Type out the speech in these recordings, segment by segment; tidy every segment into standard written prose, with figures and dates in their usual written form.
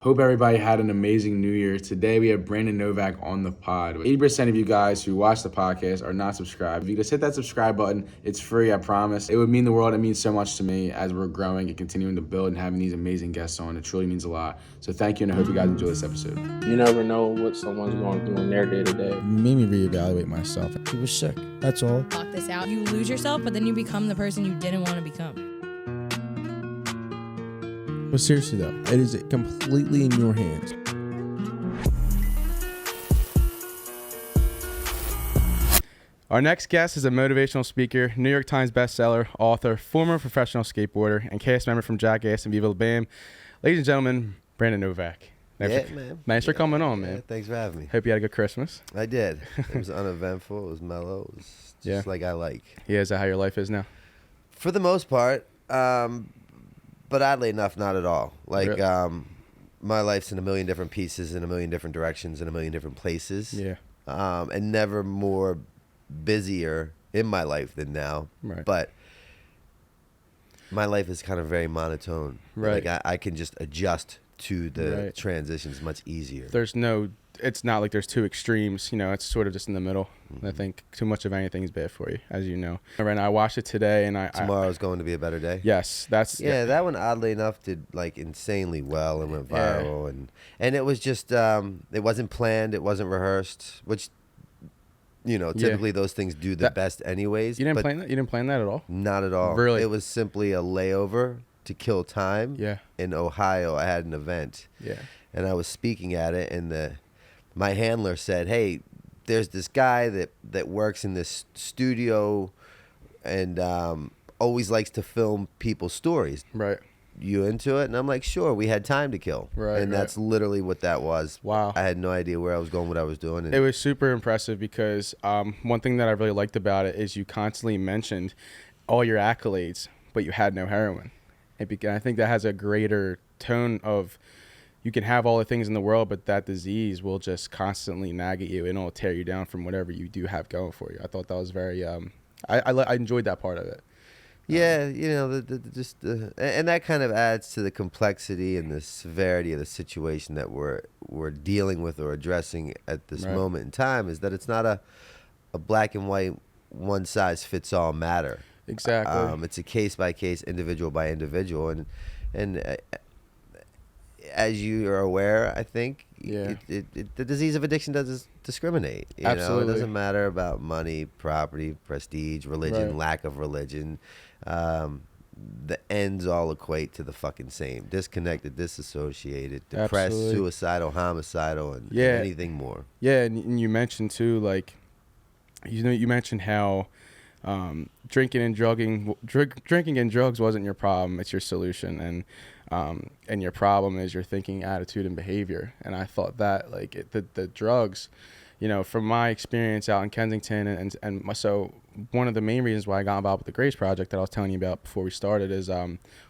Hope everybody had an amazing new year. Today we have Brandon Novak on the pod. 80% of you guys who watch the podcast are not subscribed. If you just hit that subscribe button, it's free, I promise. It would mean the world. It means so much to me as we're growing and continuing to build and having these amazing guests on. It truly means a lot. So thank you, and I hope you guys enjoy this episode. You never know what someone's going to do in their day to day. Made me reevaluate myself. He was sick. That's all. Block this out. You lose yourself, but then you become the person you didn't want to become. But seriously though, it is completely in your hands. Our next guest is a motivational speaker, New York Times bestseller, author, former professional skateboarder, and cast member from Jackass and Viva. Ladies and gentlemen, Brandon Novak. Man. Thanks for coming on, man. Yeah, thanks for having me. Hope you had a good Christmas. I did. It was uneventful. It was mellow. It was just like I like. Yeah, is that how your life is now? For the most part, but oddly enough, not at all. Like, Really? my life's in a million different pieces, in a million different directions, in a million different places. Yeah. And never more busier in my life than now. Right. But my life is kind of very monotone. Right. Like, I can just adjust to the transitions much easier. It's not like there's two extremes, it's sort of just in the middle. Mm-hmm. I think too much of anything is bad for you, as you know. Right now, I watched it today, and Tomorrow's going to be a better day. Yes, that one oddly enough did like insanely well and went viral, and it was just it wasn't planned, it wasn't rehearsed, which typically those things do the best anyways. You didn't plan that? You didn't plan that at all? Not at all. Really? It was simply a layover to kill time. Yeah. In Ohio, I had an event. Yeah. And I was speaking at it, and my handler said, "Hey, there's this guy that works in this studio and always likes to film people's stories. Right. You into it?" And I'm like, "Sure." We had time to kill. Right. And that's literally what that was. Wow. I had no idea where I was going, what I was doing. And it was super impressive because one thing that I really liked about it is you constantly mentioned all your accolades, but you had no heroin. I think that has a greater tone of you can have all the things in the world, but that disease will just constantly nag at you and it'll tear you down from whatever you do have going for you. I thought that was very, I enjoyed that part of it. Yeah, and that kind of adds to the complexity and the severity of the situation that we're dealing with or addressing at this moment in time, is that it's not a black and white, one size fits all matter. Exactly. It's a case by case, individual by individual, and as you are aware, I think the disease of addiction doesn't discriminate. Absolutely. It doesn't matter about money, property, prestige, religion, lack of religion. The ends all equate to the fucking same: disconnected, disassociated, depressed, suicidal, homicidal, and anything more. Yeah, and you mentioned too, like, you mentioned how drinking and drugs wasn't your problem; it's your solution, and your problem is your thinking, attitude, and behavior. And I thought that, like, the drugs, from my experience out in Kensington, and so one of the main reasons why I got involved with the Grace Project that I was telling you about before we started is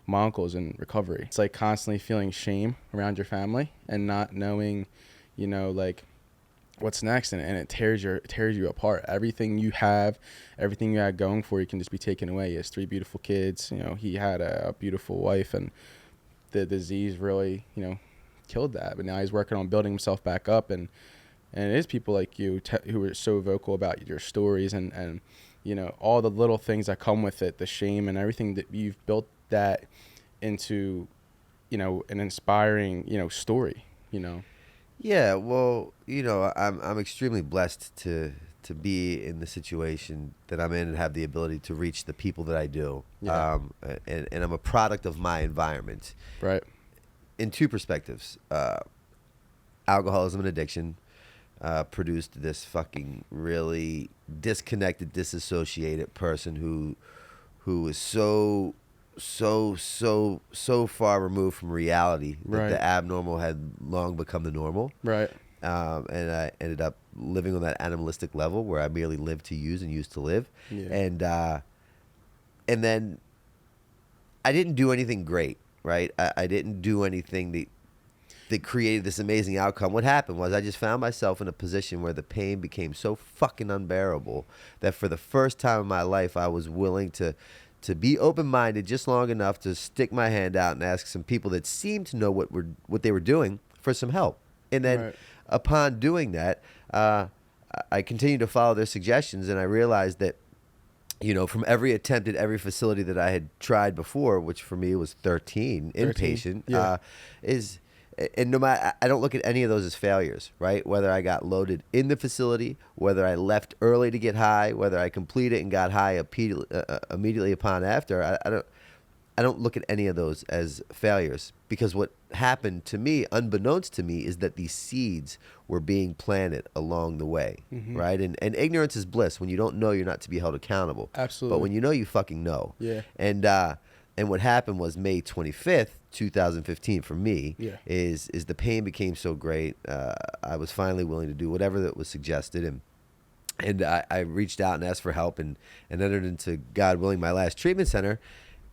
my uncle's in recovery. It's like constantly feeling shame around your family and not knowing, like, what's next, and it tears you apart. Everything you had going for you can just be taken away. He has 3 beautiful kids. He had a beautiful wife, and the disease really, killed that. But now he's working on building himself back up, and it is people like you who are so vocal about your stories and all the little things that come with it, the shame and everything, that you've built that into, an inspiring, story, Yeah, well, I'm extremely blessed to be in the situation that I'm in and have the ability to reach the people that I do. Yeah. And I'm a product of my environment. Right. In 2 perspectives. Alcoholism and addiction produced this fucking really disconnected, disassociated person who is so far removed from reality that the abnormal had long become the normal. Right. And I ended up living on that animalistic level where I merely lived to use and used to live. Yeah. And then I didn't do anything great, right? I didn't do anything that created this amazing outcome. What happened was I just found myself in a position where the pain became so fucking unbearable that for the first time in my life I was willing to to be open-minded just long enough to stick my hand out and ask some people that seemed to know what they were doing for some help. And then upon doing that, I continued to follow their suggestions, and I realized that, from every attempt at every facility that I had tried before, which for me was 13 inpatient, and no matter, I don't look at any of those as failures, right? Whether I got loaded in the facility, whether I left early to get high, whether I completed and got high immediately upon after, I don't look at any of those as failures, because what happened to me, unbeknownst to me, is that these seeds were being planted along the way, right? And ignorance is bliss. When you don't know, you're not to be held accountable. Absolutely. But when you know, you fucking know. Yeah. And what happened was May 25th, 2015 for me, is the pain became so great. I was finally willing to do whatever that was suggested, and I reached out and asked for help and entered into, God willing, my last treatment center.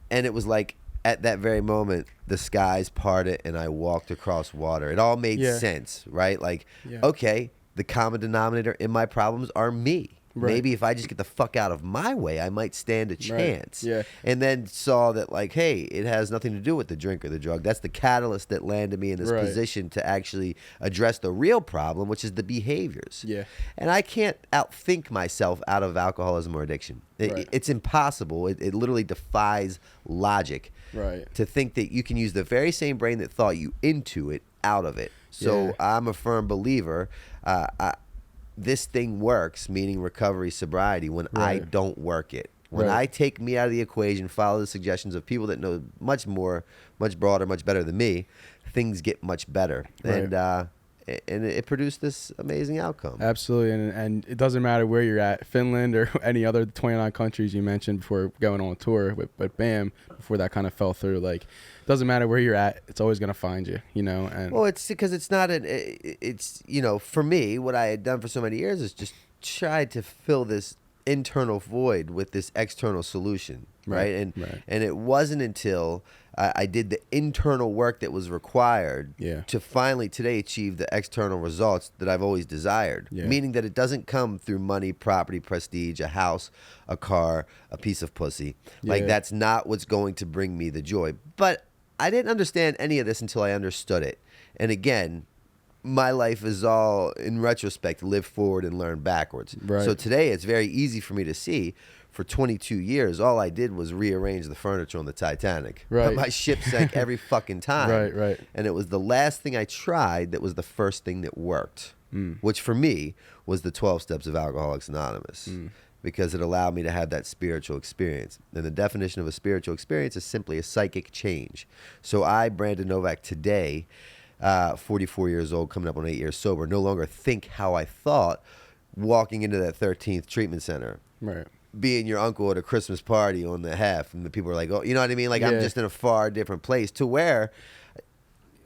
And it was like, at that very moment, the skies parted and I walked across water. It all made sense, right? Like, okay, the common denominator in my problems are me. Right. Maybe if I just get the fuck out of my way, I might stand a chance. Right. Yeah. And then saw that, like, hey, it has nothing to do with the drink or the drug. That's the catalyst that landed me in this position to actually address the real problem, which is the behaviors. Yeah. And I can't outthink myself out of alcoholism or addiction. It's impossible. It literally defies logic to think that you can use the very same brain that thought you into it out of it. So I'm a firm believer. This thing works, meaning recovery, sobriety, when I don't work it. When I take me out of the equation, follow the suggestions of people that know much more, much broader, much better than me, things get much better. And it produced this amazing outcome. Absolutely. And it doesn't matter where you're at, Finland or any other 29 countries you mentioned before going on tour with Bam, before that kind of fell through. Like, it doesn't matter where you're at, it's always going to find you, And well, it's because it's not for me, what I had done for so many years is just tried to fill this internal void with this external solution, right? And it wasn't until I did the internal work that was required to finally today achieve the external results that I've always desired. Meaning that it doesn't come through money, property, prestige, a house, a car, a piece of pussy. Like, that's not what's going to bring me the joy. But I didn't understand any of this until I understood it. And again, my life is all, in retrospect, live forward and learn backwards. So today it's very easy for me to see. For 22 years, all I did was rearrange the furniture on the Titanic. My ship sank every fucking time. And it was the last thing I tried that was the first thing that worked, which for me was the 12 steps of Alcoholics Anonymous, because it allowed me to have that spiritual experience. And the definition of a spiritual experience is simply a psychic change. So I, Brandon Novak, today, 44 years old, coming up on 8 years sober, no longer think how I thought walking into that 13th treatment center. Being your uncle at a Christmas party on the half, and the people are like, oh, you know what I mean? Like, I'm just in a far different place to where,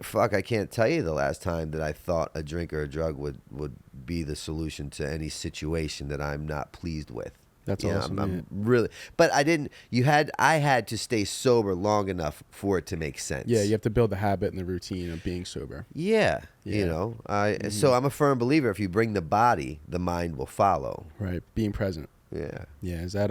fuck, I can't tell you the last time that I thought a drink or a drug would be the solution to any situation that I'm not pleased with. That's awesome. I'm really, but I had to stay sober long enough for it to make sense. Yeah, you have to build the habit and the routine of being sober. So I'm a firm believer, if you bring the body, the mind will follow. Right, being present. Yeah. Is that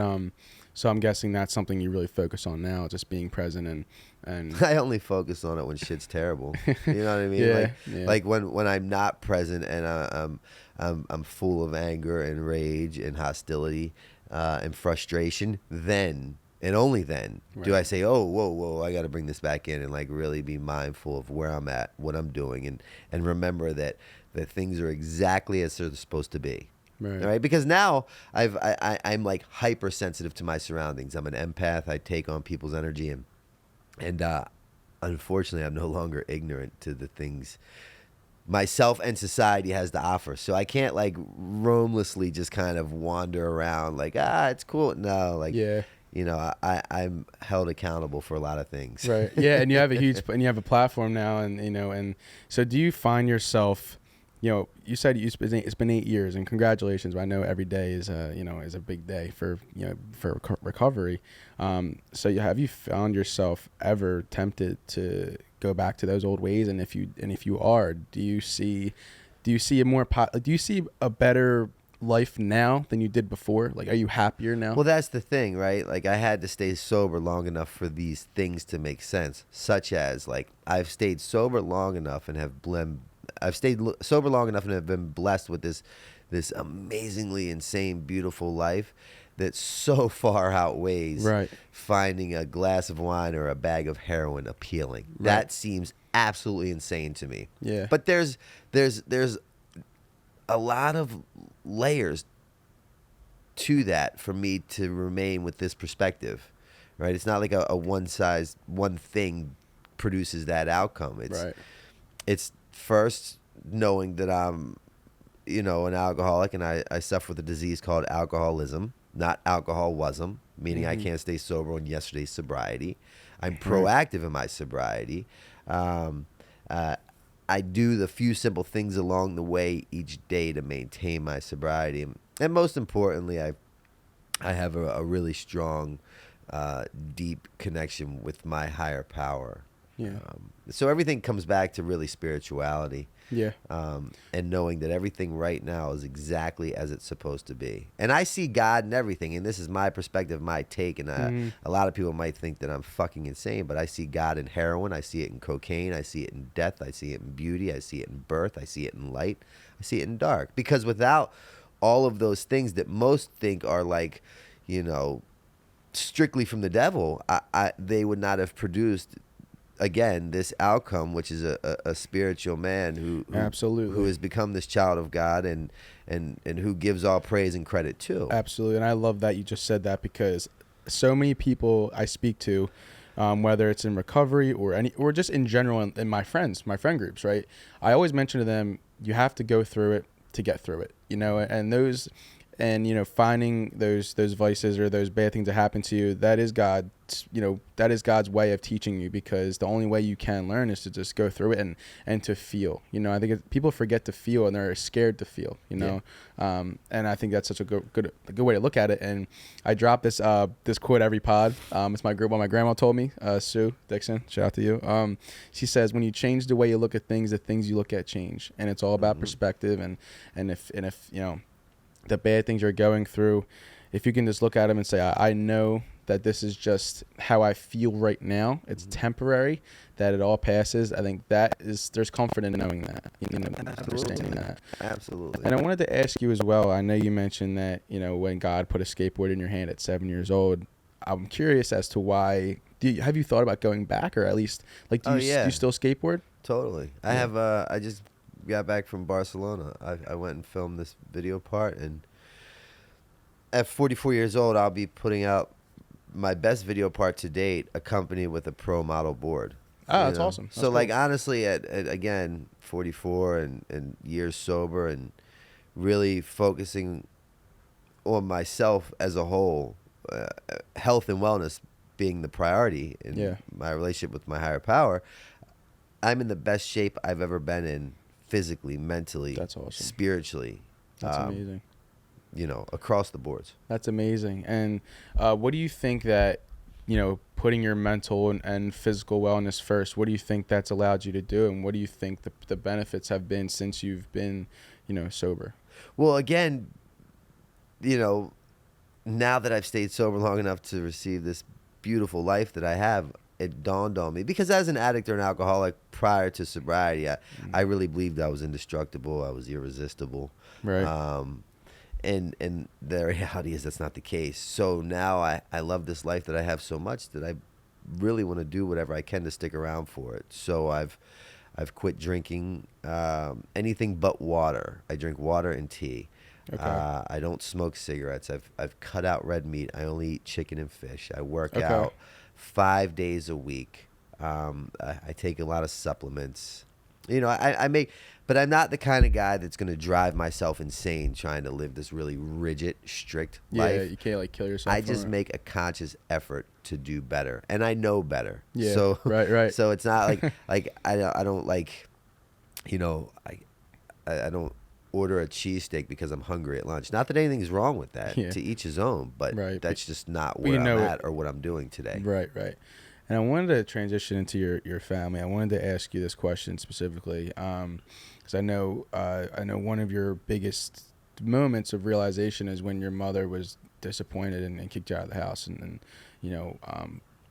so I'm guessing that's something you really focus on now, just being present and I only focus on it when shit's terrible. You know what I mean? Like when I'm not present and I'm full of anger and rage and hostility and frustration, then and only then do I say, oh, whoa, I got to bring this back in and like really be mindful of where I'm at, what I'm doing, and remember that things are exactly as they're supposed to be. Right, because now I'm like hypersensitive to my surroundings. I'm an empath. I take on people's energy, and unfortunately, I'm no longer ignorant to the things myself and society has to offer. So I can't like roamlessly just kind of wander around like, it's cool. No, like, I'm held accountable for a lot of things. Right. Yeah, and you have a platform now, and so do you find yourself? You said it's been 8 years, and congratulations. I know every day is a big day for recovery. So have you found yourself ever tempted to go back to those old ways? And if you are, do you see a better life now than you did before? Like, are you happier now? Well, that's the thing, right? Like, I had to stay sober long enough for these things to make sense, such as, like, I've stayed sober long enough and have sober long enough and have been blessed with this amazingly insane, beautiful life that so far outweighs finding a glass of wine or a bag of heroin appealing. Right. That seems absolutely insane to me. Yeah. But there's a lot of layers to that for me to remain with this perspective, right? It's not like a one thing produces that outcome. It's first knowing that I'm, an alcoholic, and I suffer with a disease called alcoholism, not alcoholism, meaning I can't stay sober on yesterday's sobriety. I'm proactive in my sobriety. I do the few simple things along the way each day to maintain my sobriety. And most importantly, I have a really strong, deep connection with my higher power. Yeah. So everything comes back to really spirituality. Yeah. And knowing that everything right now is exactly as it's supposed to be. And I see God in everything. And this is my perspective, my take. And a lot of people might think that I'm fucking insane, but I see God in heroin. I see it in cocaine. I see it in death. I see it in beauty. I see it in birth. I see it in light. I see it in dark. Because without all of those things that most think are like, strictly from the devil, they would not have produced, again, this outcome, which is a spiritual man who absolutely who has become this child of God and who gives all praise and credit to. Absolutely. And I love that you just said that, because so many people I speak to, whether it's in recovery or just in general in my friend groups, right? I always mention to them, you have to go through it to get through it, and finding those vices or those bad things that happen to you, that is God's way of teaching you, because the only way you can learn is to just go through it and to feel. I think people forget to feel, and they're scared to feel. And I think that's such a good way to look at it. And I drop this quote every pod. It's what my grandma told me. Sue Dixon, shout out to you. She says, when you change the way you look at things, the things you look at change, and it's all about perspective. And if the bad things you're going through, if you can just look at them and say, I know that this is just how I feel right now. It's temporary, that it all passes. I think there's comfort in knowing that, understanding that. Absolutely. And I wanted to ask you as well, I know you mentioned that, when God put a skateboard in your hand at 7 years old, I'm curious as to why, have you thought about going back, or at least, like, do you still skateboard? Totally. Yeah. I just got back from Barcelona. I went and filmed this video part, and at 44 years old, I'll be putting out my best video part to date, accompanied with a pro model board. Oh, that's awesome. That's so cool. Honestly, at again, 44 and years sober, and really focusing on myself as a whole, health and wellness being the priority in my relationship with my higher power, I'm in the best shape I've ever been in, physically, mentally, that's awesome. Spiritually. That's amazing. Across the boards. That's amazing. And what do you think that, putting your mental and physical wellness first, what do you think that's allowed you to do? And what do you think the benefits have been since you've been, sober? Well, again, now that I've stayed sober long enough to receive this beautiful life that I have, it dawned on me, because as an addict or an alcoholic prior to sobriety, I really believed I was indestructible. I was irresistible. Right. And the reality is that's not the case. So now I love this life that I have so much that I really want to do whatever I can to stick around for it. So I've quit drinking anything but water. I drink water and tea. Okay. I don't smoke cigarettes. I've cut out red meat. I only eat chicken and fish. I work out 5 days a week. I take a lot of supplements. I make, but I'm not the kind of guy that's going to drive myself insane trying to live this really rigid, strict life. Yeah, you can't kill yourself. I just make a conscious effort to do better, and I know better. Yeah. So right. So it's not like I don't like, I don't order a cheesesteak because I'm hungry at lunch. Not that anything's wrong with that. Yeah. To each his own, but that's just not where I'm at or what I'm doing today. Right. And I wanted to transition into your family. I wanted to ask you this question specifically, because I know one of your biggest moments of realization is when your mother was disappointed and kicked you out of the house, and you know,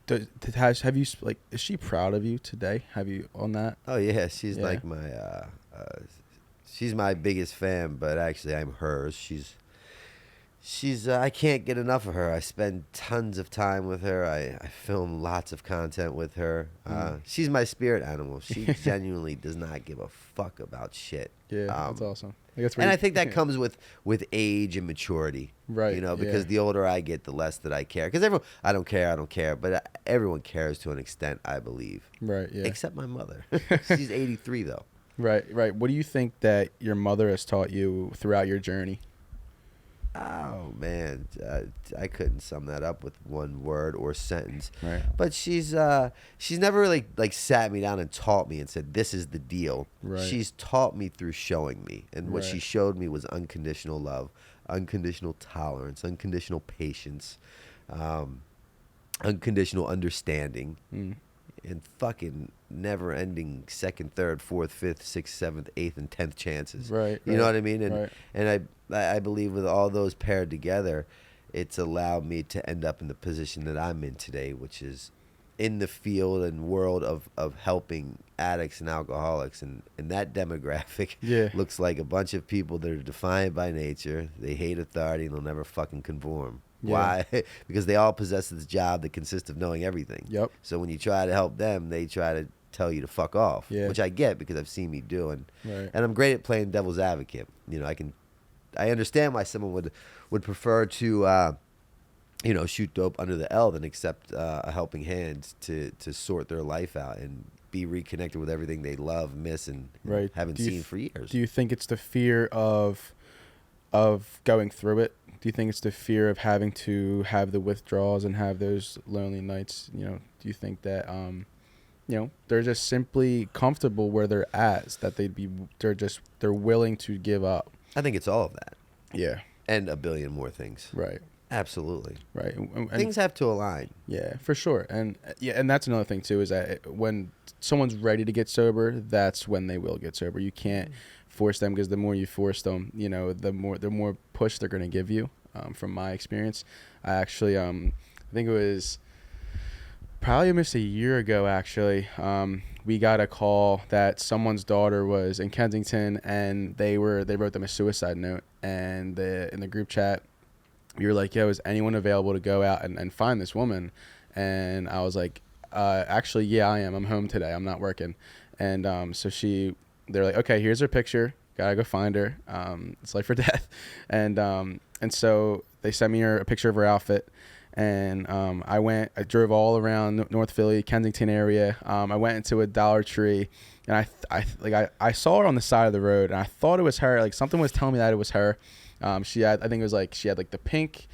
have you like, is she proud of you today? Have you on that? Oh yeah, she's like my she's my biggest fan, but actually I'm hers. She's I can't get enough of her. I spend tons of time with her. I film lots of content with her. She's my spirit animal. She genuinely does not give a fuck about shit. Yeah, that's awesome. And I think that comes with age and maturity. Right. You know, because the older I get, the less that I care. Because I don't care. But everyone cares to an extent, I believe. Right, yeah. Except my mother. She's 83, though. Right. What do you think that your mother has taught you throughout your journey? Oh man, I couldn't sum that up with one word or sentence. Right. But she's never really like sat me down and taught me and said this is the deal. Right. She's taught me through showing me, and what Right. she showed me was unconditional love, unconditional tolerance, unconditional patience, unconditional understanding, and fucking never-ending second, third, fourth, fifth, sixth, seventh, eighth, and 10th chances. Right. You know what I mean? And Right. and I believe with all those paired together, it's allowed me to end up in the position that I'm in today, which is in the field and world of helping addicts and alcoholics. And that demographic looks like a bunch of people that are defiant by nature. They hate authority and they'll never fucking conform. Yeah. Why? Because they all possess this job that consists of knowing everything. Yep. So when you try to help them, they try to tell you to fuck off, Yeah. which I get because I've seen me do. And I'm great at playing devil's advocate. You know, I understand why someone would prefer to, shoot dope under the L than accept a helping hand to sort their life out and be reconnected with everything they love, miss, and haven't seen for years. Do you think it's the fear of going through it? Do you think it's the fear of having to have the withdrawals and have those lonely nights? You know, do you think that they're just simply comfortable where they're at, that they're willing to give up? I think it's all of that. Yeah. And a billion more things. Right. Absolutely. Right. And things have to align. Yeah, for sure. And that's another thing too, is that when someone's ready to get sober, that's when they will get sober. You can't force them, because the more you force them, the more push they're going to give you. From my experience, I actually I think it was probably almost a year ago, actually, we got a call that someone's daughter was in Kensington, and they wrote them a suicide note, and in the group chat, we were like, yo, is anyone available to go out and find this woman? And I was like, actually, yeah, I am. I'm home today. I'm not working. And they're like, okay, here's her picture. Gotta go find her. It's life or death. And so they sent me a picture of her outfit. And I drove all around North Philly, Kensington area. I went into a Dollar Tree, and I saw her on the side of the road, and I thought it was her. Like, something was telling me that it was her. She had like the pink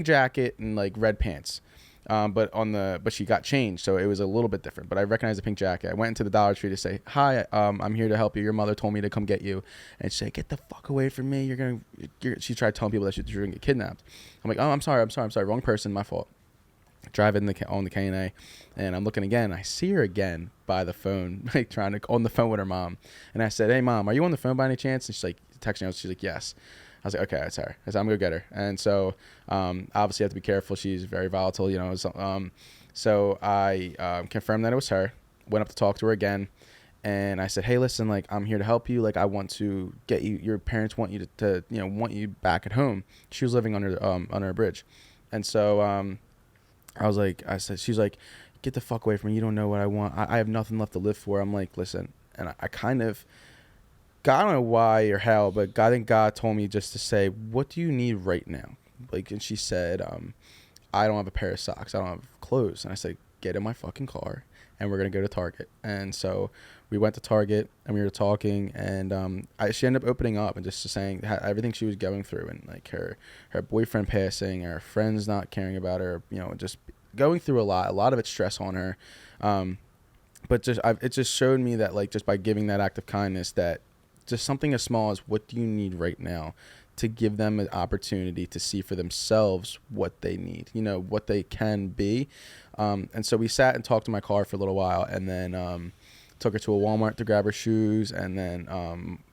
jacket and like red pants. But she got changed, so it was a little bit different. But I recognized the pink jacket. I went into the Dollar Tree to say, hi, I'm here to help you. Your mother told me to come get you. And she said, get the fuck away from me. She tried telling people that she was going to get kidnapped. I'm like, oh, I'm sorry. Wrong person, my fault. Driving on the K&A, and I'm looking again. I see her again by the phone, like on the phone with her mom. And I said, hey, Mom, are you on the phone by any chance? And she's like, texting me. She's like, yes. I was like, okay, that's her. I said, I'm going to go get her. And so obviously you have to be careful. She's very volatile, So I confirmed that it was her, went up to talk to her again. And I said, hey, listen, like, I'm here to help you. Like, I want to get you, your parents want you to want you back at home. She was living under a bridge. And so she's like, get the fuck away from me. You don't know what I want. I have nothing left to live for. I'm like, listen. And I kind of, I don't know why or how, but I think God told me just to say, what do you need right now? Like, and she said, I don't have a pair of socks. I don't have clothes. And I said, get in my fucking car and we're going to go to Target. And so we went to Target and we were talking, and she ended up opening up and just saying everything she was going through, and like her boyfriend passing, her friends not caring about her, just going through a lot of it's stress on her. But it just showed me that, like, just by giving that act of kindness, that just something as small as what do you need right now, to give them an opportunity to see for themselves what they need, what they can be. And so we sat and talked in my car for a little while, and then took her to a Walmart to grab her shoes, and then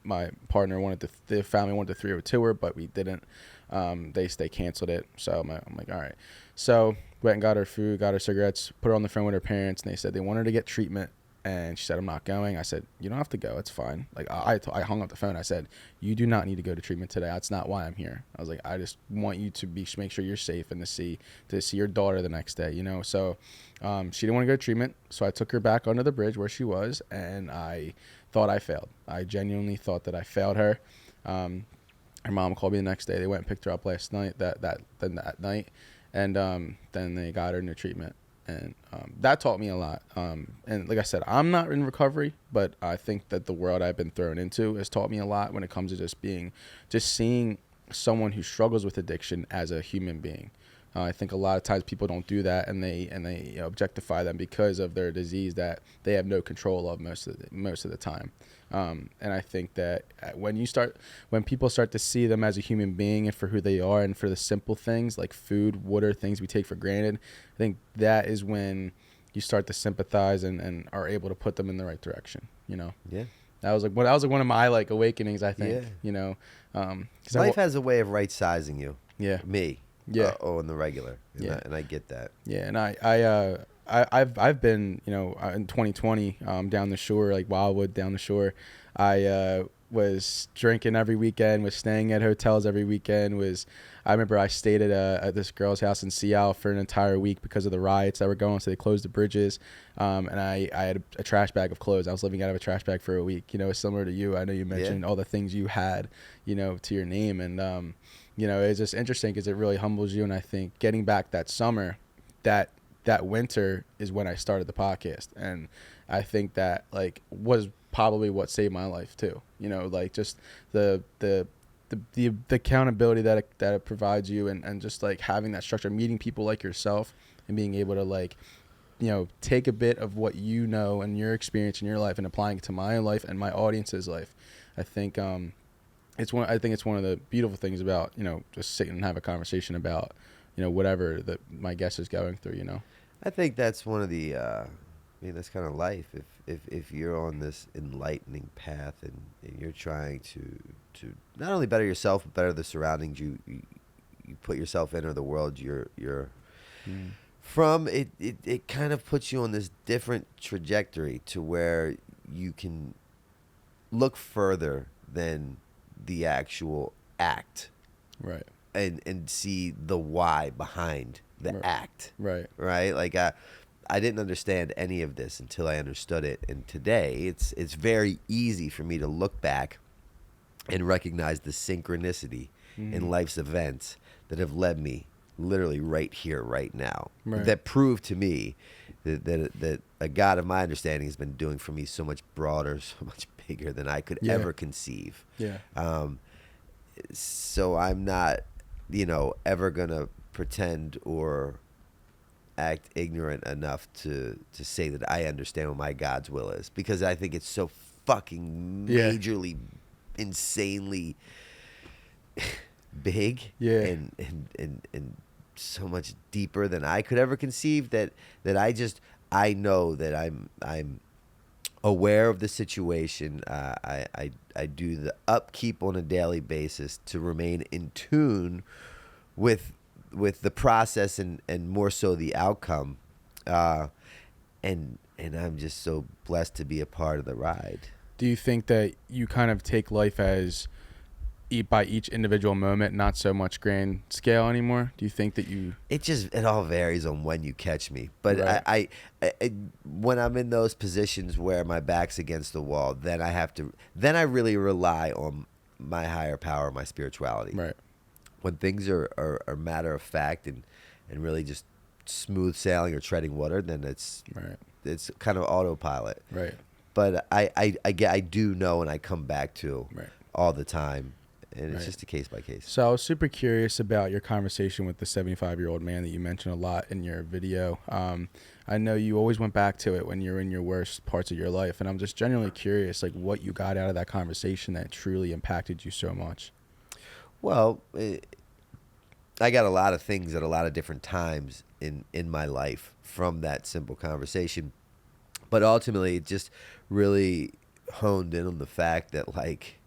my partner the family wanted to 302 her, but we didn't. They canceled it. So I'm like, all right. So went and got her food, got her cigarettes, put her on the phone with her parents, and they said they wanted her to get treatment. And she said, I'm not going. I said, you don't have to go. It's fine. Like, I hung up the phone. I said, you do not need to go to treatment today. That's not why I'm here. I was like, I just want you to make sure you're safe and to see your daughter the next day, you know? So she didn't want to go to treatment. So I took her back under the bridge where she was, and I thought I failed. I genuinely thought that I failed her. Her mom called me the next day. They went and picked her up last night, that night. And then they got her into treatment. And that taught me a lot. And like I said, I'm not in recovery, but I think that the world I've been thrown into has taught me a lot when it comes to just seeing someone who struggles with addiction as a human being. I think a lot of times people don't do that, and they objectify them because of their disease that they have no control of most of the time. And I think that when people start to see them as a human being and for who they are and for the simple things like food, water, things we take for granted, I think that is when you start to sympathize and are able to put them in the right direction, you know? Yeah. That was one of my like awakenings, I think, you know? 'Cause life has a way of right sizing you. Yeah. Me. Yeah. In the regular. Yeah. And I get that. Yeah. And I've been, you know, in 2020, down the shore, like Wildwood down the shore. I was drinking every weekend, was staying at hotels every weekend. I remember I stayed at this girl's house in Seattle for an entire week because of the riots that were going on. So they closed the bridges. And I had a trash bag of clothes. I was living out of a trash bag for a week, you know, similar to you. I know you mentioned all the things you had, you know, to your name. And, you know, it's just interesting because it really humbles you. And I think getting back that summer, that winter is when I started the podcast. And I think that like was probably what saved my life too. You know, like just the accountability that it provides you, and just like having that structure, meeting people like yourself and being able to like, you know, take a bit of what you know and your experience in your life and applying it to my life and my audience's life. I think it's one of the beautiful things about, you know, just sitting and have a conversation about, you know, whatever that my guest is going through, you know. I think that's one of the that's kind of life. If you're on this enlightening path and you're trying to not only better yourself but better the surroundings you put yourself in or the world you're from, it kind of puts you on this different trajectory to where you can look further than the actual act, right, and see the why behind the act, right. Like I didn't understand any of this until I understood it, and today it's very easy for me to look back and recognize the synchronicity in life's events that have led me literally right here, right now, that prove to me that a God of my understanding has been doing for me so much broader, so much bigger than I could ever conceive. So I'm not, you know, ever gonna pretend or act ignorant enough to say that I understand what my God's will is, because I think it's so fucking majorly, insanely big and so much deeper than I could ever conceive, that I know that I'm aware of the situation. I do the upkeep on a daily basis to remain in tune with the process and more so the outcome, and I'm just so blessed to be a part of the ride. Do you think that you kind of take life as by each individual moment, not so much grand scale anymore? Do you think that you... It all varies on when you catch me. But right. I when I'm in those positions where my back's against the wall, then I really rely on my higher power, my spirituality. Right. When things are matter of fact and really just smooth sailing or treading water, then it's kind of autopilot. Right. But I do know, and I come back to all the time. And it's just a case by case. So I was super curious about your conversation with the 75-year-old man that you mentioned a lot in your video. I know you always went back to it when you're in your worst parts of your life, and I'm just genuinely curious, like, what you got out of that conversation that truly impacted you so much. Well, I got a lot of things at a lot of different times in my life from that simple conversation. But ultimately, it just really honed in on the fact that, like,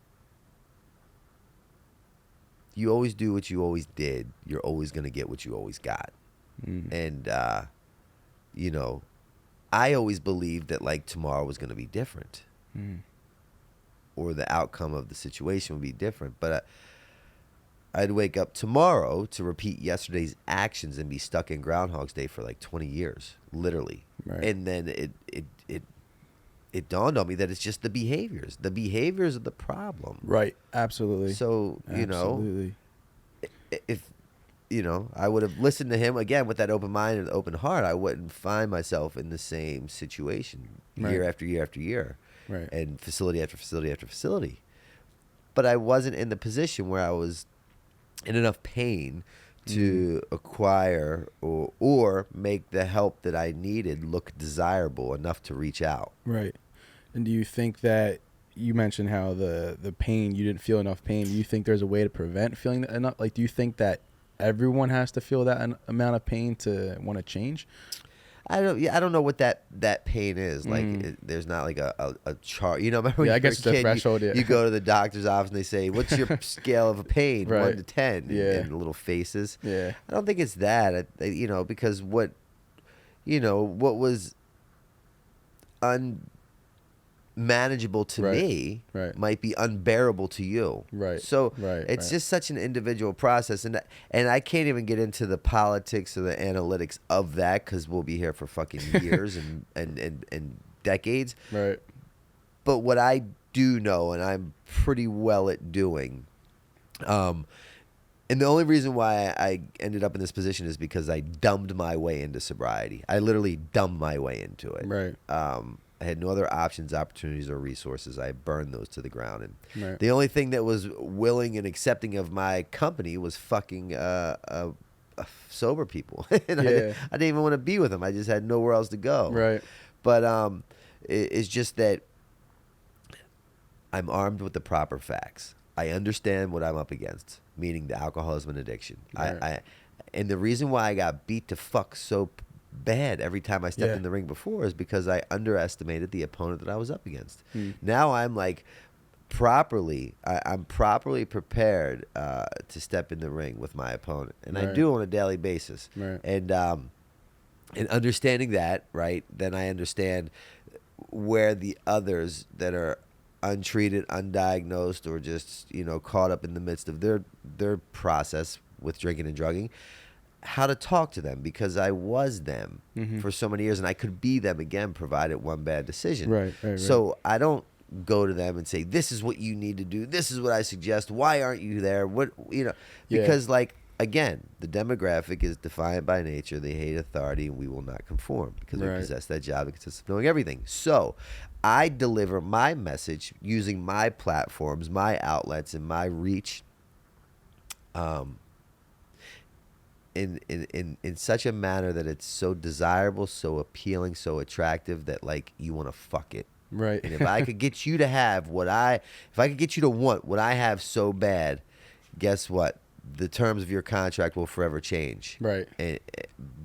you always do what you always did. You're always going to get what you always got. And, you know, I always believed that, like, tomorrow was going to be different. Or the outcome of the situation would be different. But I'd wake up tomorrow to repeat yesterday's actions and be stuck in Groundhog's Day for like 20 years, literally. Right. And then it dawned on me that it's just the behaviors. The behaviors are the problem. Right. Absolutely. So, you know, if, you know, I would have listened to him again with that open mind and open heart, I wouldn't find myself in the same situation year after year after year. Right. And facility after facility after facility. But I wasn't in the position where I was in enough pain to acquire or make the help that I needed look desirable enough to reach out. Right. And do you think that you mentioned how the pain, you didn't feel enough pain. Do you think there's a way to prevent feeling that enough? Like, do you think that everyone has to feel that amount of pain to want to change? I don't know what that pain is. Like, there's not like a chart. You know, remember when I you guess were a the kid, threshold. you go to the doctor's office and they say, "What's your scale of a pain, Right. 1 to 10?" And little faces. Yeah. I don't think it's that. You know, because what was unmanageable to me might be unbearable to you. Right. So it's just such an individual process, and I can't even get into the politics or the analytics of that because we'll be here for fucking years and decades. Right. But what I do know, and I'm pretty well at doing, and the only reason why I ended up in this position is because I dumbed my way into sobriety. I literally dumbed my way into it. Right. I had no other options, opportunities, or resources. I burned those to the ground. And Right. the only thing that was willing and accepting of my company was fucking sober people. And I didn't even want to be with them. I just had nowhere else to go. Right. But it's just that I'm armed with the proper facts. I understand what I'm up against, meaning the alcoholism and addiction. Right. And the reason why I got beat to fuck so bad every time I stepped in the ring before is because I underestimated the opponent that I was up against. Now I'm like I'm properly prepared to step in the ring with my opponent, and I do on a daily basis. Right. And understanding that, right, then I understand where the others that are untreated, undiagnosed, or just, you know, caught up in the midst of their process with drinking and drugging, how to talk to them, because I was them for so many years, and I could be them again provided one bad decision. Right. So I don't go to them and say, "This is what you need to do. This is what I suggest. Why aren't you there?" What, you know, because like, again, the demographic is defiant by nature. They hate authority, and we will not conform because we possess that job that consists of knowing everything. So I deliver my message using my platforms, my outlets, and my reach in such a manner that it's so desirable, so appealing, so attractive that, like, you want to fuck it. Right. And if I could get you to have if I could get you to want what I have so bad, guess what? The terms of your contract will forever change. Right.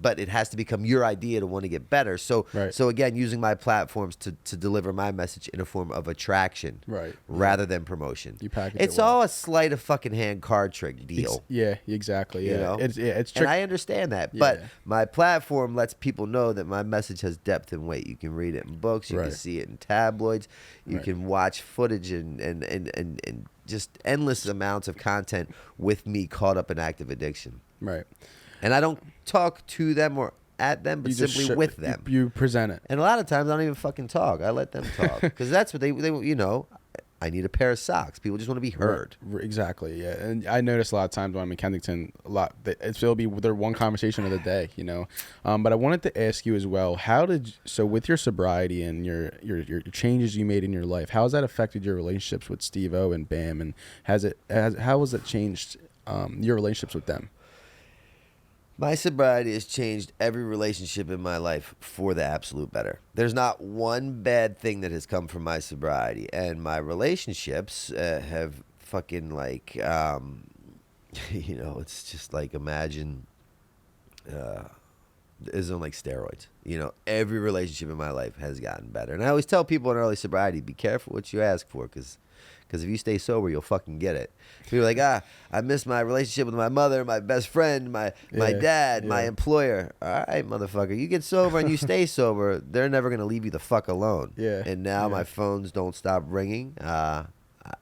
But it has to become your idea to want to get better. So again, using my platforms to deliver my message in a form of attraction, rather than promotion. You package it's it well. all a sleight of fucking hand card trick deal. Exactly. You know? It's trick. And I understand that, but my platform lets people know that my message has depth and weight. You can read it in books, you can see it in tabloids, you can watch footage and just endless amounts of content with me caught up in active addiction. Right. And I don't talk to them or at them, but You just simply with them. You present it. And a lot of times I don't even fucking talk. I let them talk because that's what they you know. I need a pair of socks. People just want to be heard. Exactly, yeah. And I notice a lot of times when I'm in Kensington, it'll be their one conversation of the day, you know. But I wanted to ask you as well, so with your sobriety and your changes you made in your life, how has that affected your relationships with Steve-O and Bam, and how has it changed your relationships with them? My sobriety has changed every relationship in my life for the absolute better. There's not one bad thing that has come from my sobriety. And my relationships have fucking like, you know, it's just like, imagine, it's on like steroids. every relationship in my life has gotten better. And I always tell people in early sobriety, be careful what you ask for, because if you stay sober, you'll fucking get it. People are like, I miss my relationship with my mother, my best friend, my dad, my employer. All right, motherfucker. You get sober and you stay sober, they're never going to leave you the fuck alone. Yeah. And now my phones don't stop ringing.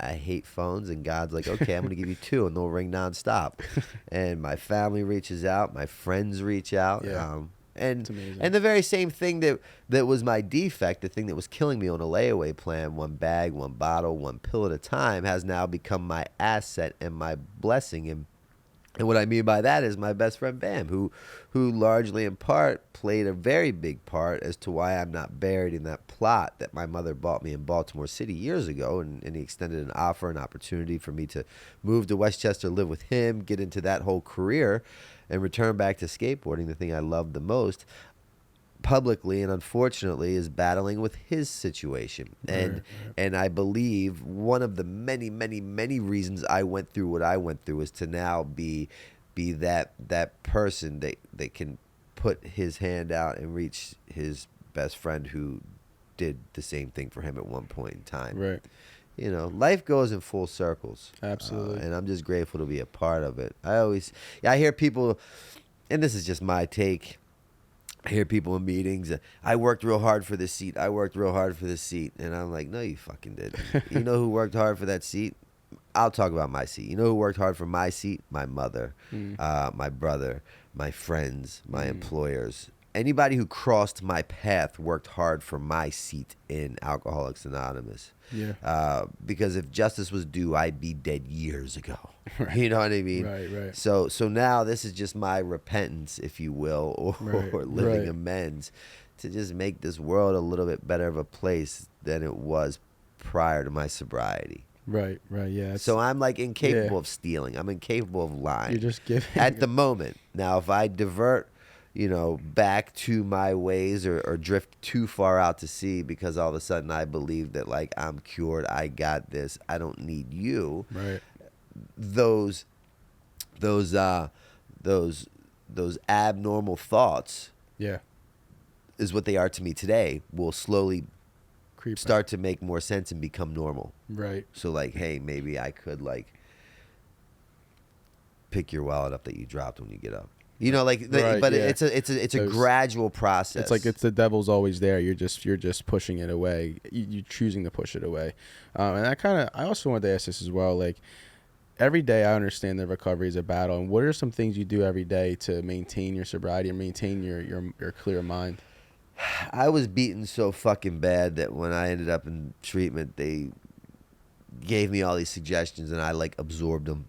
I hate phones, and God's like, okay, I'm going to give you 2, and they'll ring nonstop. And my family reaches out. My friends reach out. Yeah. And the very same thing that was my defect, the thing that was killing me on a layaway plan, one bag, one bottle, one pill at a time, has now become my asset and my blessing. And what I mean by that is my best friend Bam, who largely in part played a very big part as to why I'm not buried in that plot that my mother bought me in Baltimore City years ago. And he extended an opportunity for me to move to Westchester, live with him, get into that whole career, and return back to skateboarding, the thing I love the most, publicly, and unfortunately is battling with his situation. And I believe one of the many, many, many reasons I went through what I went through is to now be that person that can put his hand out and reach his best friend who did the same thing for him at one point in time. Right. Life goes in full circles. Absolutely. And I'm just grateful to be a part of it. I hear people, and this is just my take, I hear people in meetings, I worked real hard for this seat. I worked real hard for this seat. And I'm like, no, you fucking didn't. You know who worked hard for that seat? I'll talk about my seat. You know who worked hard for my seat? My mother, my brother, my friends, my employers. Anybody who crossed my path worked hard for my seat in Alcoholics Anonymous. Yeah. Because if justice was due, I'd be dead years ago. Right. You know what I mean? Right. So now this is just my repentance, if you will, or living amends to just make this world a little bit better of a place than it was prior to my sobriety. Right, yeah. So I'm like incapable of stealing. I'm incapable of lying. You're just giving. At the moment. Now, if I divert back to my ways or drift too far out to sea because all of a sudden I believe that like I'm cured, I got this, I don't need you. Right. Those abnormal thoughts, is what they are to me today, will slowly start to make more sense and become normal. Right. So like, hey, maybe I could like pick your wallet up that you dropped when you get up. It's a gradual process. It's like the devil's always there. You're just pushing it away. You're choosing to push it away. And I also wanted to ask this as well. Like every day, I understand that recovery is a battle. And what are some things you do every day to maintain your sobriety and maintain your clear mind? I was beaten so fucking bad that when I ended up in treatment, they gave me all these suggestions and I like absorbed them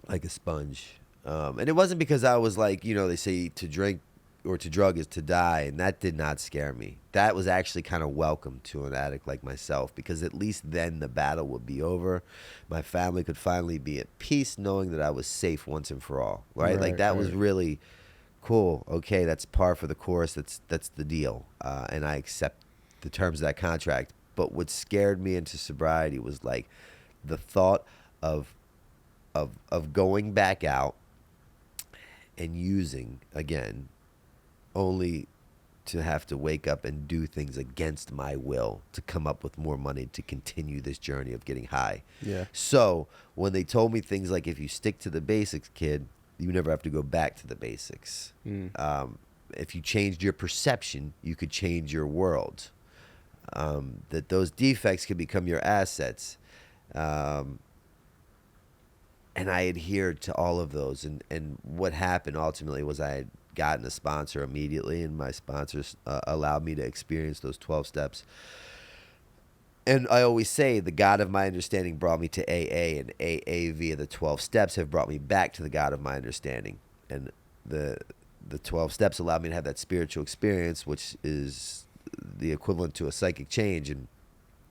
like a sponge. And it wasn't because I was like, they say to drink or to drug is to die, and that did not scare me. That was actually kind of welcome to an addict like myself, because at least then the battle would be over. My family could finally be at peace knowing that I was safe once and for all, right? Like that was really cool. Okay, that's par for the course. That's the deal. And I accept the terms of that contract. But what scared me into sobriety was like the thought of going back out and using again, only to have to wake up and do things against my will to come up with more money to continue this journey of getting high. Yeah. So when they told me things like, if you stick to the basics, kid, you never have to go back to the basics. If you changed your perception, you could change your world. That those defects could become your assets. And I adhered to all of those. And what happened ultimately was I had gotten a sponsor immediately, and my sponsors allowed me to experience those 12 steps. And I always say the God of my understanding brought me to AA, and AA via the 12 steps have brought me back to the God of my understanding. And the 12 steps allowed me to have that spiritual experience, which is the equivalent to a psychic change. And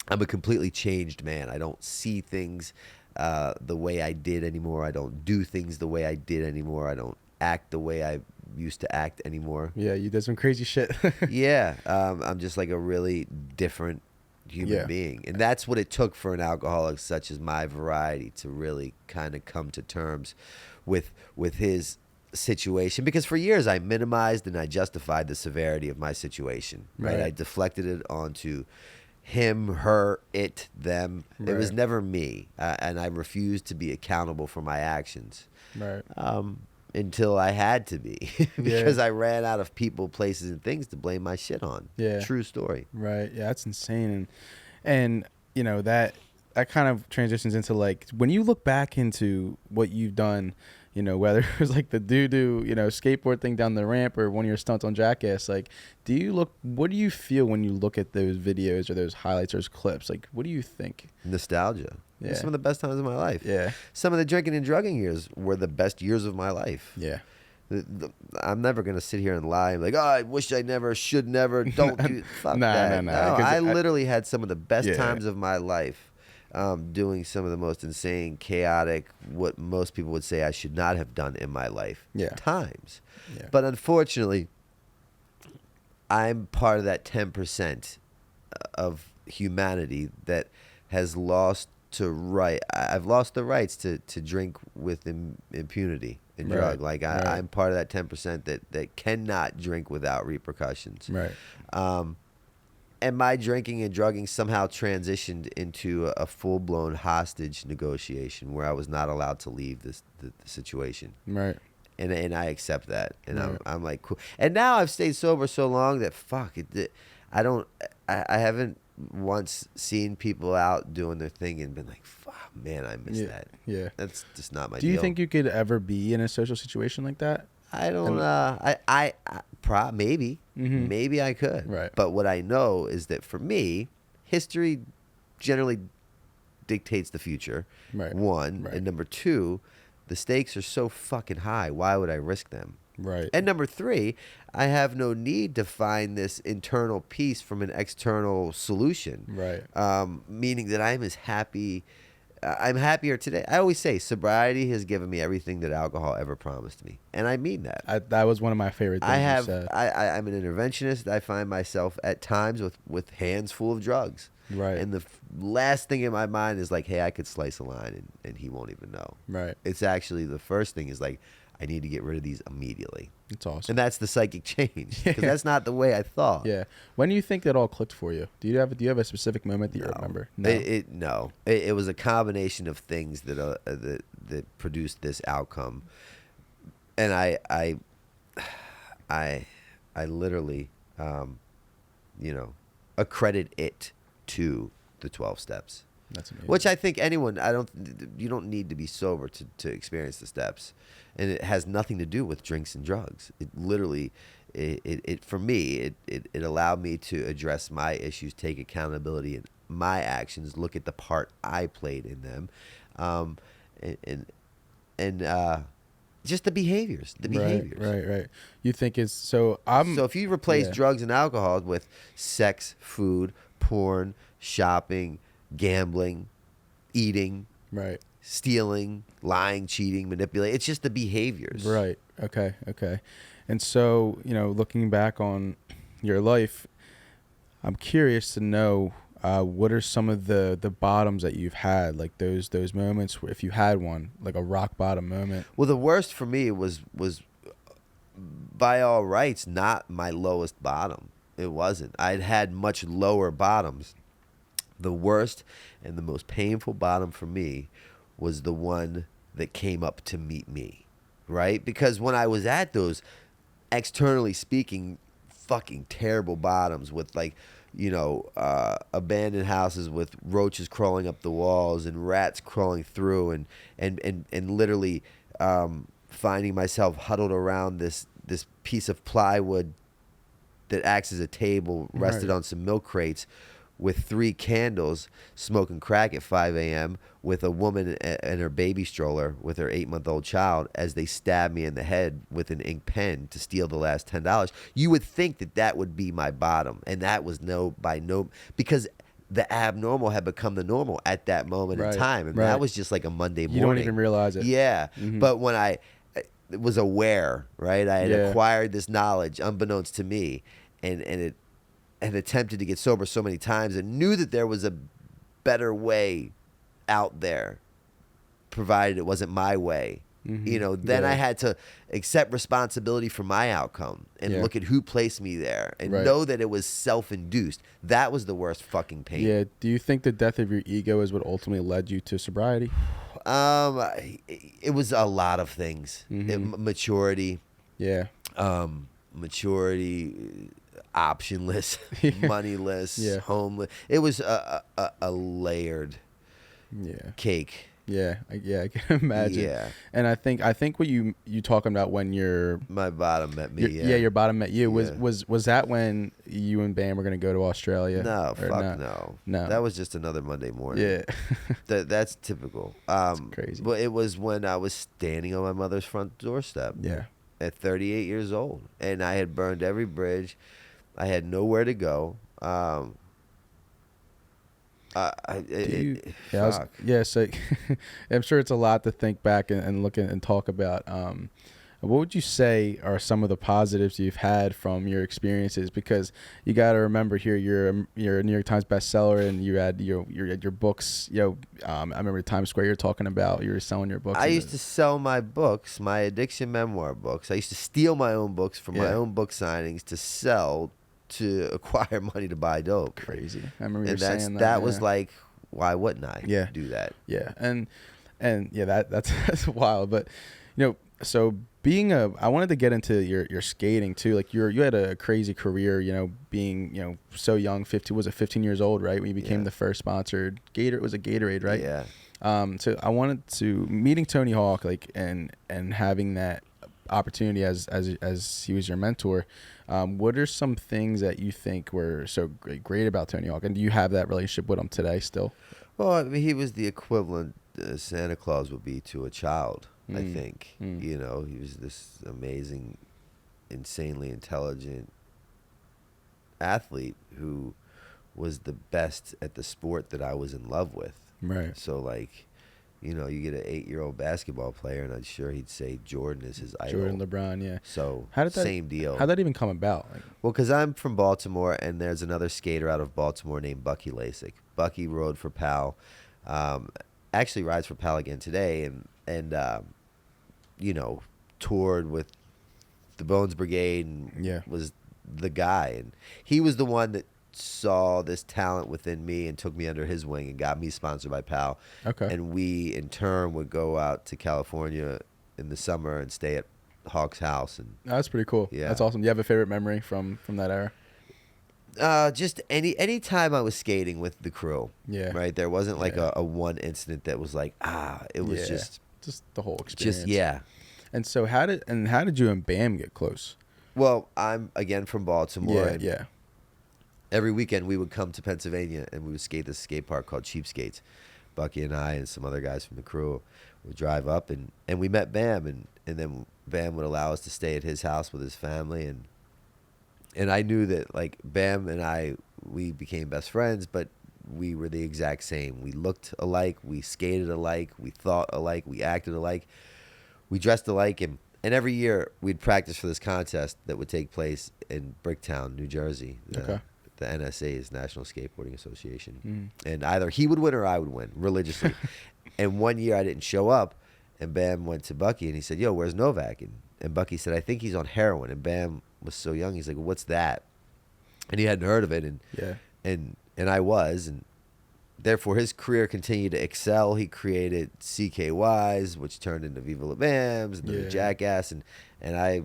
I'm a completely changed man. I don't see things the way I did anymore. I don't do things the way I did anymore. I don't act the way I used to act anymore. Yeah, you did some crazy shit. Yeah, I'm just like a really different human being. And that's what it took for an alcoholic such as my variety to really kind of come to terms with his situation, because for years I minimized and I justified the severity of my situation. Right? I deflected it onto him, her, it, them. It was never me, and I refused to be accountable for my actions. Right. Until I had to be, because I ran out of people, places, and things to blame my shit on. Yeah. True story. Right. Yeah, that's insane. And you know, that kind of transitions into, like, when you look back into what you've done, you know, whether it was like the doo-doo, you know, skateboard thing down the ramp or one of your stunts on Jackass, like, what do you feel when you look at those videos or those highlights or those clips? Like, what do you think? Nostalgia. Yeah. Some of the best times of my life. Yeah. Some of the drinking and drugging years were the best years of my life. Yeah. I'm never going to sit here and lie and be like, oh, I wish I never, should never, don't do fuck that. No. I literally had some of the best times of my life doing some of the most insane, chaotic, what most people would say I should not have done in my life times. Yeah. But unfortunately, I'm part of that 10% of humanity that has lost I've lost the rights to drink with impunity and drug. Like I'm part of that 10% that cannot drink without repercussions. Right. And my drinking and drugging somehow transitioned into a full-blown hostage negotiation where I was not allowed to leave the situation. Right. And I accept that. And I'm like, cool. And now I've stayed sober so long that I haven't once seen people out doing their thing and been like, fuck, man, I miss that. Yeah. That's just not my deal. Do you think you could ever be in a social situation like that? I don't, maybe. Mm-hmm. Maybe I could. Right. But what I know is that for me, history generally dictates the future. Right. One. Right. And number two, the stakes are so fucking high. Why would I risk them? Right. And number three, I have no need to find this internal peace from an external solution. Right. Meaning that I'm happier today. I always say sobriety has given me everything that alcohol ever promised me. And I mean that. That was one of my favorite things you said. I'm an interventionist. I find myself at times with hands full of drugs. Right. And the last thing in my mind is like, hey, I could slice a line and he won't even know. Right. It's actually the first thing is like, I need to get rid of these immediately. That's awesome. And that's the psychic change, because that's not the way I thought. Yeah. When do you think that all clicked for you? Do you have a specific moment that you remember? No. It was a combination of things that produced this outcome, and I literally, accredit it to the 12 steps. That's amazing. Which I think you don't need to be sober to experience the steps. And it has nothing to do with drinks and drugs. It literally, for me, it allowed me to address my issues, take accountability in my actions, look at the part I played in them, and just the behaviors. Right. You think it's so? So if you replace drugs and alcohol with sex, food, porn, shopping, gambling, eating, right, stealing, lying, cheating, manipulating, it's just the behaviors. Right. Okay. And so, looking back on your life, I'm curious to know what are some of the bottoms that you've had, like those moments, if you had one, like a rock bottom moment. Well, the worst for me was by all rights not my lowest bottom. It wasn't. I'd had much lower bottoms. The worst and the most painful bottom for me was the one that came up to meet me, right? Because when I was at those, externally speaking, fucking terrible bottoms with abandoned houses with roaches crawling up the walls and rats crawling through and literally finding myself huddled around this piece of plywood that acts as a table rested on some milk crates with 3 candles, smoking crack at 5 a.m. with a woman and her baby stroller with her 8-month-old child as they stab me in the head with an ink pen to steal the last $10. You would think that would be my bottom, and that was because the abnormal had become the normal at that moment in time, and that was just like a Monday morning. You don't even realize it. Yeah, but when I was aware, right, I had acquired this knowledge unbeknownst to me, and it had attempted to get sober so many times and knew that there was a better way out there, provided it wasn't my way. You know, then Yeah. I had to accept responsibility for my outcome and Yeah. look at who placed me there and Right. know that it was self-induced. That was the worst fucking pain. Yeah. Do you think the death of your ego is what ultimately led you to sobriety? It was a lot of things. Maturity, Yeah. optionless, moneyless, Yeah. homeless. It was a layered Yeah. cake. Yeah. I can imagine. Yeah. And I think what you talking about when you're My bottom met me. your bottom met you Yeah. was that when you and Bam were gonna go to Australia? No, Or fuck no. No. That was just another Monday morning. Yeah. That's typical. crazy. But it was when I was standing on my mother's front doorstep Yeah. at 38 years old, and I had burned every bridge. I had nowhere to go. Fuck. So I'm sure it's a lot to think back and look at and talk about. What would you say are some of the positives you've had from your experiences? Because you got to remember here, you're a New York Times bestseller, and you had your books. I remember Times Square. You're talking about you were selling your books. I used to sell my books, my addiction memoir books. I used to steal my own books from my own book signings to sell to acquire money to buy dope. Crazy. I remember And you saying that. that was like, why wouldn't I do that? Yeah, and yeah, that's wild. But so I wanted to get into your skating too. Like you had a crazy career. Being so young, 15 years old, right? When you became the first sponsored Gator. It was a Gatorade, right? Yeah. So I wanted to meeting Tony Hawk, like and having that opportunity as he was your mentor. What are some things that you think were so great about Tony Hawk, and do you have that relationship with him today still? Well, I mean, he was the equivalent Santa Claus would be to a child, I think. He was this amazing, insanely intelligent athlete who was the best at the sport that I was in love with. Right. So, like, you get an 8-year-old basketball player, and I'm sure he'd say Jordan is his idol. Jordan, LeBron, yeah. So, same deal. How'd that even come about? Well, because I'm from Baltimore, and there's another skater out of Baltimore named Bucky Lasik. Bucky rode for Pal. Actually rides for Pal again today, and toured with the Bones Brigade and was the guy. And he was the one that saw this talent within me and took me under his wing and got me sponsored by Pal. Okay. And we, in turn, would go out to California in the summer and stay at Hawk's house. And that's pretty cool. Yeah. That's awesome. Do you have a favorite memory from that era? Just any time I was skating with the crew. Yeah. Right? There wasn't like a one incident that was like, it was just the whole experience. yeah. And so how did you and Bam get close? Well, I'm again from Baltimore. Yeah, and every weekend we would come to Pennsylvania and we would skate this skate park called Cheapskates. Bucky and I and some other guys from the crew would drive up and we met Bam and then Bam would allow us to stay at his house with his family and I knew that like Bam and we became best friends, but we were the exact same. We looked alike, we skated alike, we thought alike, we acted alike, we dressed alike, and every year we'd practice for this contest that would take place in Bricktown, New Jersey. The NSA's National Skateboarding Association. And either he would win or I would win religiously. And one year I didn't show up, and Bam went to Bucky and he said, "Yo, where's Novak?" And Bucky said, "I think he's on heroin." And Bam was so young, he's like, "Well, what's that?" And he hadn't heard of it, and I was, and therefore his career continued to excel. He created CKYs, which turned into Viva La Bams, and then Jackass, and I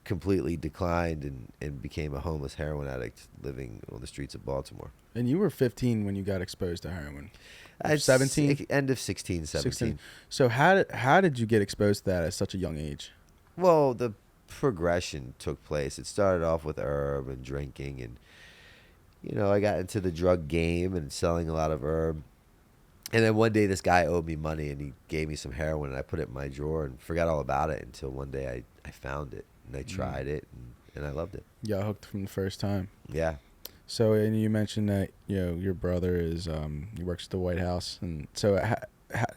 completely declined and became a homeless heroin addict living on the streets of Baltimore. And you were 15 when you got exposed to heroin. 17? End of 16, 17. 16. So how did you get exposed to that at such a young age? Well, the progression took place. It started off with herb and drinking, and I got into the drug game and selling a lot of herb. And then one day this guy owed me money and he gave me some heroin and I put it in my drawer and forgot all about it until one day I found it and I tried it and I loved it. You got hooked from the first time. Yeah. So, and you mentioned that, your brother is, he works at the White House. And so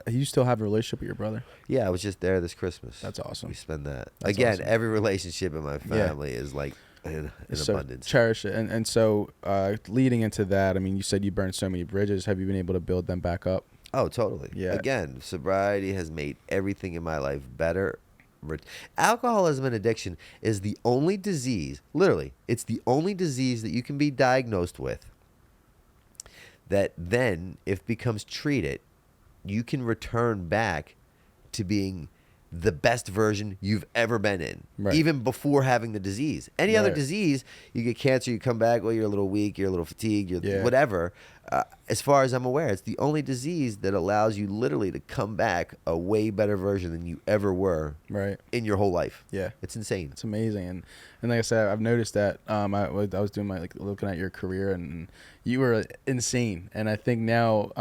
you still have a relationship with your brother? Yeah, I was just there this Christmas. That's awesome. We spend that. That's Again, awesome. every relationship in my family is like in so abundance. Cherish it. And so leading into that, I mean, you said you burned so many bridges. Have you been able to build them back up? Oh, totally. Yeah. Again, sobriety has made everything in my life better. Alcoholism and addiction is the only disease, literally, it's the only disease that you can be diagnosed with that then, if becomes treated, you can return back to being the best version you've ever been in, Right. even before having the disease. Any other Right. disease, you get cancer, you come back, well, you're a little weak, you're a little fatigued, you're Yeah. whatever. As far as I'm aware, it's the only disease that allows you literally to come back a way better version than you ever were Right. in your whole life. Yeah. It's insane. It's amazing, and like I said, I've noticed that. I was doing my looking at your career, and you were insane. And I think now,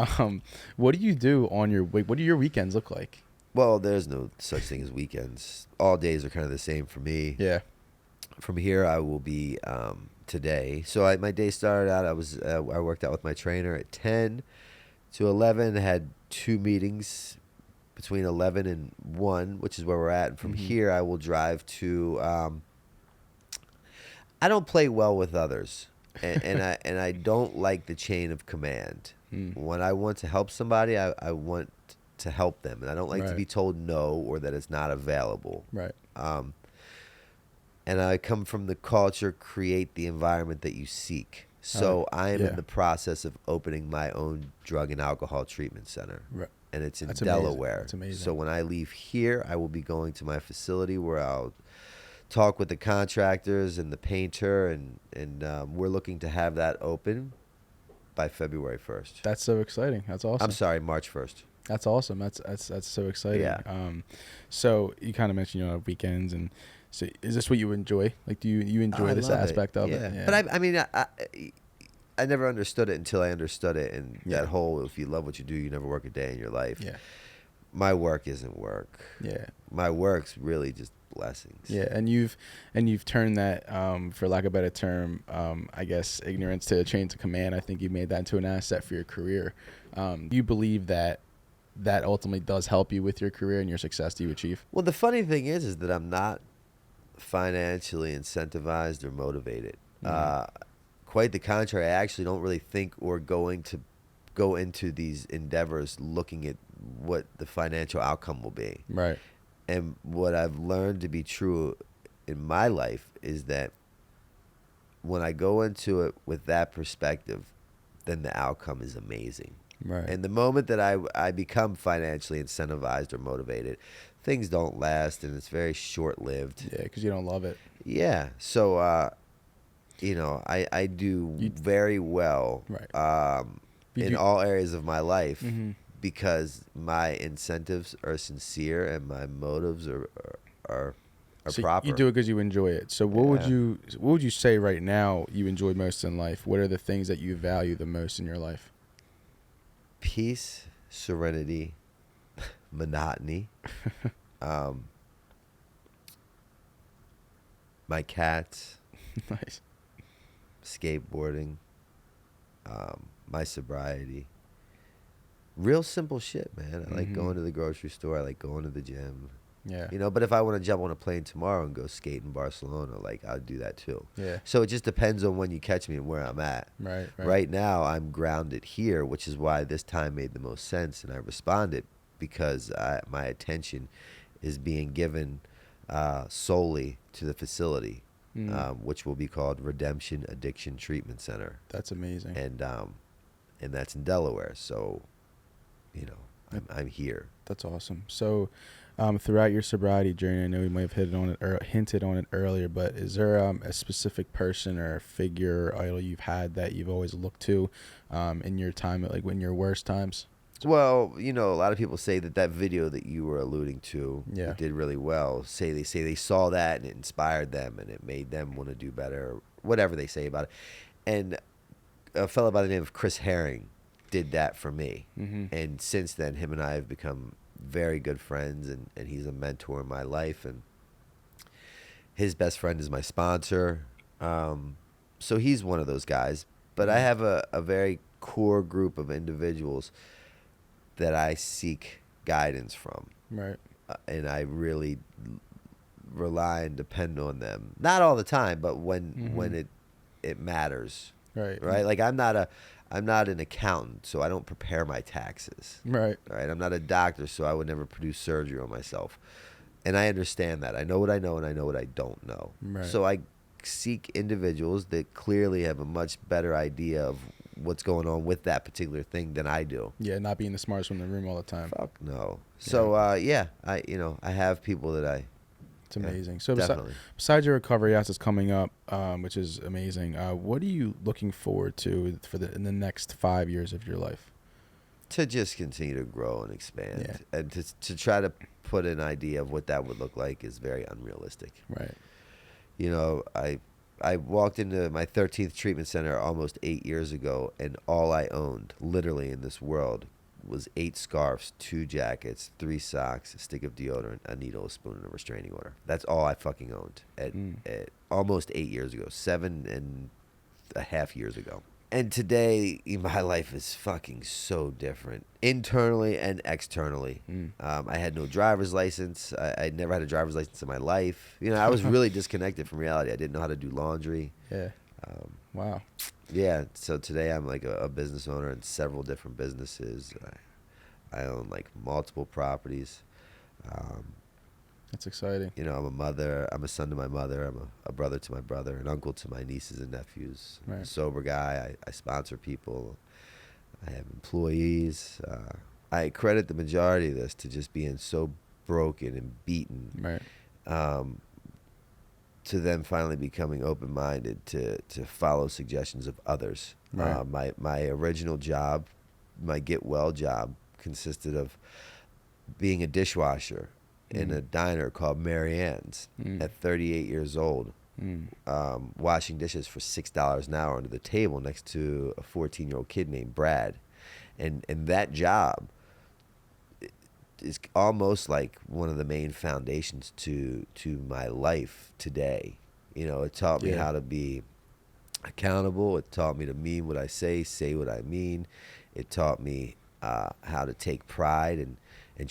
what do you do on your what do your weekends look like? Well, there's no such thing as weekends. All days are kind of the same for me. Yeah. From here, I will be today. So my day started out. I worked out with my trainer at 10 to 11. Had 2 meetings between 11 and 1, which is where we're at. And from here, I will drive to. I don't play well with others, and I don't like the chain of command. When I want to help somebody, I want to help them, and I don't like to Right. be told no or that it's not available. Right. And I come from the culture, create the environment that you seek. So I am yeah. in the process of opening my own drug and alcohol treatment center. Right. And it's in That's amazing. Delaware. That's amazing. So when I leave here, I will be going to my facility where I'll talk with the contractors and the painter, and we're looking to have that open by February 1st. That's so exciting. That's awesome. I'm sorry, March 1st. That's awesome. That's so exciting. Yeah. So you kind of mentioned weekends, and so is this what you enjoy? Like, do you enjoy I this love aspect of yeah. it? Yeah. But I mean, I never understood it until I understood it, and Yeah. that whole if you love what you do, you never work a day in your life. Yeah. My work isn't work. Yeah. My work's really just blessings. Yeah, and you've turned that, for lack of a better term, I guess ignorance to a chain to command. I think you made that into an asset for your career. You believe that ultimately does help you with your career and your success that you achieve? Well, the funny thing is that I'm not financially incentivized or motivated. Quite the contrary. I actually don't really think we're going to go into these endeavors looking at what the financial outcome will be. Right. And what I've learned to be true in my life is that when I go into it with that perspective, then the outcome is amazing. Right. And the moment that I become financially incentivized or motivated, things don't last, and it's very short-lived. Yeah, because you don't love it. Yeah. So, I do very well Right. in all areas of my life Mhm. because my incentives are sincere and my motives are So proper. you do it because you enjoy it. So what would you say right now you enjoy most in life? What are the things that you value the most in your life? Peace, serenity, monotony. My cats, Nice. skateboarding, my sobriety. Real simple shit, man. I like going to the grocery store. I like going to the gym. Yeah. But if I want to jump on a plane tomorrow and go skate in Barcelona, I'll do that too. Yeah. So it just depends on when you catch me and where I'm at. Right. Right now, I'm grounded here, which is why this time made the most sense, and I responded because my attention is being given solely to the facility, which will be called Redemption Addiction Treatment Center, That's amazing. and that's in Delaware. So, I'm here. That's awesome. So, throughout your sobriety journey, I know we might have hinted on it earlier, but is there a specific person or figure or idol you've had that you've always looked to in your time, like in your worst times? Well, a lot of people say that video that you were alluding to Yeah. did really well. They say they saw that and it inspired them and it made them want to do better, or whatever they say about it. And a fellow by the name of Chris Herring did that for me. And since then, him and I have become very good friends, and he's a mentor in my life, and his best friend is my sponsor. So he's one of those guys. But I have a very core group of individuals that I seek guidance from. Right. And I really rely and depend on them. Not all the time, but when it matters. Right. Right? Like I'm not I'm not an accountant, so I don't prepare my taxes. Right. Right? I'm not a doctor, so I would never produce surgery on myself. And I understand that. I know what I know, and I know what I don't know. Right. So I seek individuals that clearly have a much better idea of what's going on with that particular thing than I do. Yeah, not being the smartest one in the room all the time. Fuck no. So I have people that I. It's amazing. So definitely. besides your recovery that's coming up, which is amazing, what are you looking forward to in the next 5 years of your life? To just continue to grow and expand, and to try to put an idea of what that would look like is very unrealistic. Right. You know, I walked into my 13th treatment center almost 8 years ago, and all I owned, literally in this world, was 8 scarves, 2 jackets, 3 socks, a stick of deodorant, a needle, a spoon, and a restraining order. That's all I fucking owned at almost 8 years ago, 7.5 years ago. And today, my life is fucking so different, internally and externally. I had no driver's license. I never had a driver's license in my life. You know, I was really disconnected from reality. I didn't know how to do laundry. Yeah. Wow. Yeah, so today I'm like a business owner in several different businesses. I own like multiple properties. That's exciting. You know, I'm a mother. I'm a son to my mother. I'm a brother to my brother, an uncle to my nieces and nephews. Right. I'm a sober guy. I sponsor people. I have employees. I credit the majority of this to just being so broken and beaten. Right. To them finally becoming open-minded to follow suggestions of others. Right. My original job, my get well job, consisted of being a dishwasher in a diner called Mary Ann's at 38 years old, washing dishes for $6 an hour under the table next to a 14-year-old kid named Brad. And that job is almost like one of the main foundations to my life today. You know, it taught me how to be accountable. It taught me to mean what I say what I mean. It taught me how to take pride and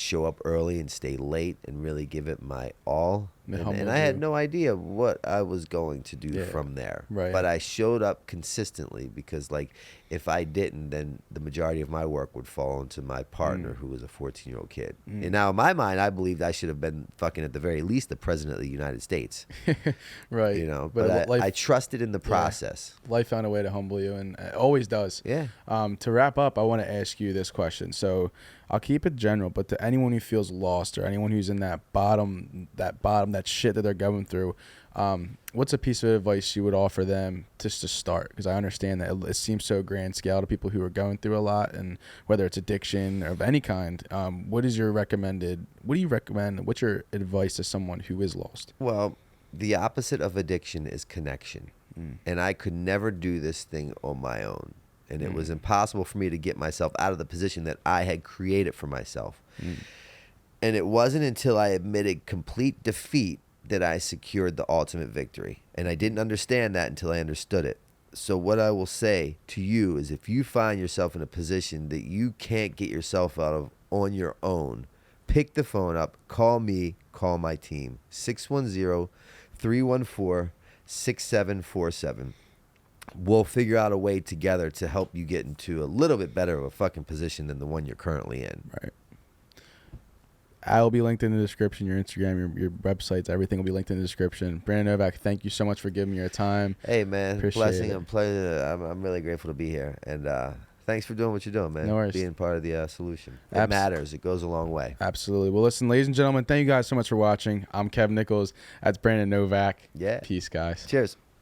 show up early and stay late and really give it my all. And I had no idea what I was going to do from there. Right. But I showed up consistently because, like, if I didn't, then the majority of my work would fall into my partner, who was a 14-year-old kid. And now, in my mind, I believed I should have been fucking, at the very least, the president of the United States. Right. You know, but I trusted in the process. Life found a way to humble you, and it always does. Yeah. To wrap up, I want to ask you this question. So I'll keep it general, but to anyone who feels lost or anyone who's in that bottom, that shit that they're going through, what's a piece of advice you would offer them just to start? Because I understand that it seems so grand scale to people who are going through a lot, and whether it's addiction or of any kind. What do you recommend? What's your advice to someone who is lost? Well, the opposite of addiction is connection. And I could never do this thing on my own. And it was impossible for me to get myself out of the position that I had created for myself. And it wasn't until I admitted complete defeat that I secured the ultimate victory. And I didn't understand that until I understood it. So what I will say to you is, if you find yourself in a position that you can't get yourself out of on your own, pick the phone up, call me, call my team, 610-314-6747. We'll figure out a way together to help you get into a little bit better of a fucking position than the one you're currently in. Right. I'll be linked in the description. Your Instagram, your websites, everything will be linked in the description. Brandon Novak, thank you so much for giving me your time. Hey, man. Appreciate Blessing it. and pleasure. I'm really grateful to be here. And thanks for doing what you're doing, man. No worries. Being part of the solution. It matters. It goes a long way. Absolutely. Well, listen, ladies and gentlemen, thank you guys so much for watching. I'm KEV Nichols. That's Brandon Novak. Yeah. Peace, guys. Cheers.